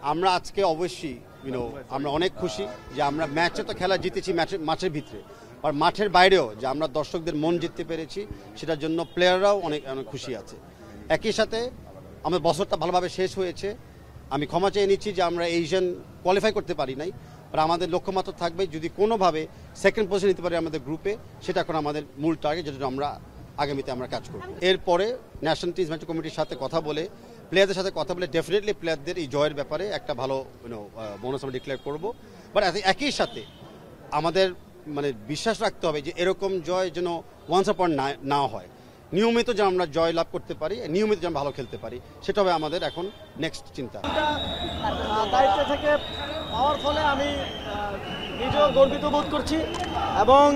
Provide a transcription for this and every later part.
আমরা আজকে অবশ্যই আমরা অনেক খুশি যে আমরা ম্যাচে তো খেলা জিতেছি মাঠের ভিতরে, আর মাঠের বাইরেও যে আমরা দর্শকদের মন জিততে পেরেছি সেটার জন্য প্লেয়াররাও অনেক অনেক খুশি আছে। একই সাথে আমাদের বছরটা ভালোভাবে শেষ হয়েছে। আমি ক্ষমা চেয়ে নিচ্ছি যে আমরা এশিয়ান কোয়ালিফাই করতে পারি নাই, আর আমাদের লক্ষ্যমাত্রা থাকবে যদি কোনোভাবে সেকেন্ড পজিশন নিতে পারি আমাদের গ্রুপে, সেটা এখন আমাদের মূল টার্গেট, যেটা আমরা আগামীতে আমরা কাজ করব। এরপরে ন্যাশনাল টি ম্যাচ কমিটির সাথে কথা বলে, প্লেয়ারদের সাথে কথা বলে ডেফিনেটলি প্লেয়ারদের এই জয়ের ব্যাপারে একটা ভালো বোনাস আমরা ডিক্লেয়ার করবো। বাট একই সাথে আমাদের বিশ্বাস রাখতে হবে যে এরকম জয় যেন ওয়ান্স আপন না হয়, নিয়মিত যেন আমরা জয় লাভ করতে পারি, নিয়মিত যেন ভালো খেলতে পারি, সেটা হবে আমাদের এখন নেক্সট চিন্তা। দায়িত্ব থেকে পাওয়ার ফলে আমি নিজেও গর্বিত বোধ করছি এবং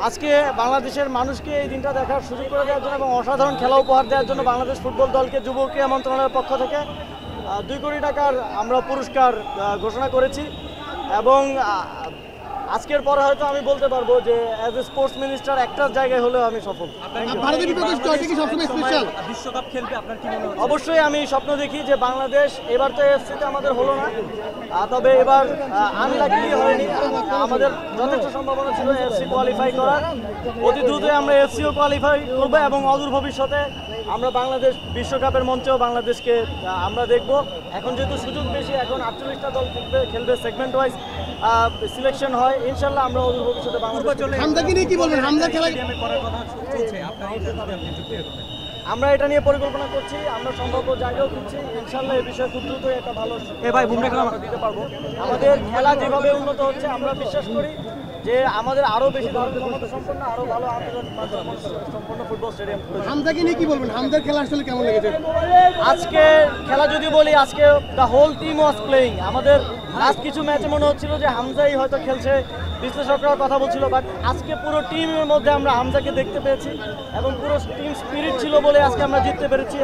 আজকে বাংলাদেশের মানুষকে এই দিনটা দেখার সুযোগ করে দেওয়ার জন্য এবং অসাধারণ খেলা উপহার দেওয়ার জন্য বাংলাদেশ ফুটবল দলকে যুব ক্রীড়া মন্ত্রণালয়ের পক্ষ থেকে 2 কোটি টাকার আমরা পুরস্কার ঘোষণা করেছি এবং আজকের পরে হয়তো আমি বলতে পারবো যে অ্যাজ এ স্পোর্টস মিনিস্টার একটা জায়গায় হলেও আমি সফল। বিশ্বকাপ খেলবে আপনার কি মনে হয়? অবশ্যই আমি স্বপ্ন দেখি যে বাংলাদেশ, এবার তো এফসিতে আমাদের হলো না, তবে এবার আনলাকি হয়নি, আমাদের যথেষ্ট সম্ভাবনা ছিল এফসি কোয়ালিফাই করার। অতি দ্রুতই আমরা এফসিও কোয়ালিফাই করবো এবং অদূর ভবিষ্যতে আমরা বাংলাদেশ বিশ্বকাপের মঞ্চেও বাংলাদেশকে আমরা দেখব। এখন যেহেতু সুযোগ বেশি, এখন 48টা দল খেলবে সেগমেন্ট ওয়াইজ সিলেকশন হয়, ইনশাল্লাহ আমরা অদূর ভবিষ্যতে আমরা এটা নিয়ে পরিকল্পনা করছি, আমরা সম্ভাব্য জায়গাও খুঁজছি, ইনশাল্লাহ এই বিষয়ে খুব দ্রুতই একটা ভালো দিতে পারবো। আমাদের খেলা যেভাবে উন্নত হচ্ছে, আমরা বিশ্বাস করি যে আমাদের আরো বেশি ক্ষমতা সম্পন্ন, আরো ভালো সম্পন্ন ফুটবল স্টেডিয়াম। হামজাকে নিয়ে কি বলবেন? হামজার খেলা আসলে কেমন লেগেছে? আজকে খেলা যদি বলি, আজকে the whole team was playing. আমাদের লাস্ট কিছু ম্যাচে মনে হচ্ছিল যে হামজাই হয়তো খেলছে, বিশ্লেষকরা কথা বলছিল, বাট আজকে পুরো টিমের মধ্যে আমরা হামজাকে দেখতে পেয়েছি এবং পুরো টিম স্পিরিট ছিল বলে আজকে আমরা জিততে পেরেছি।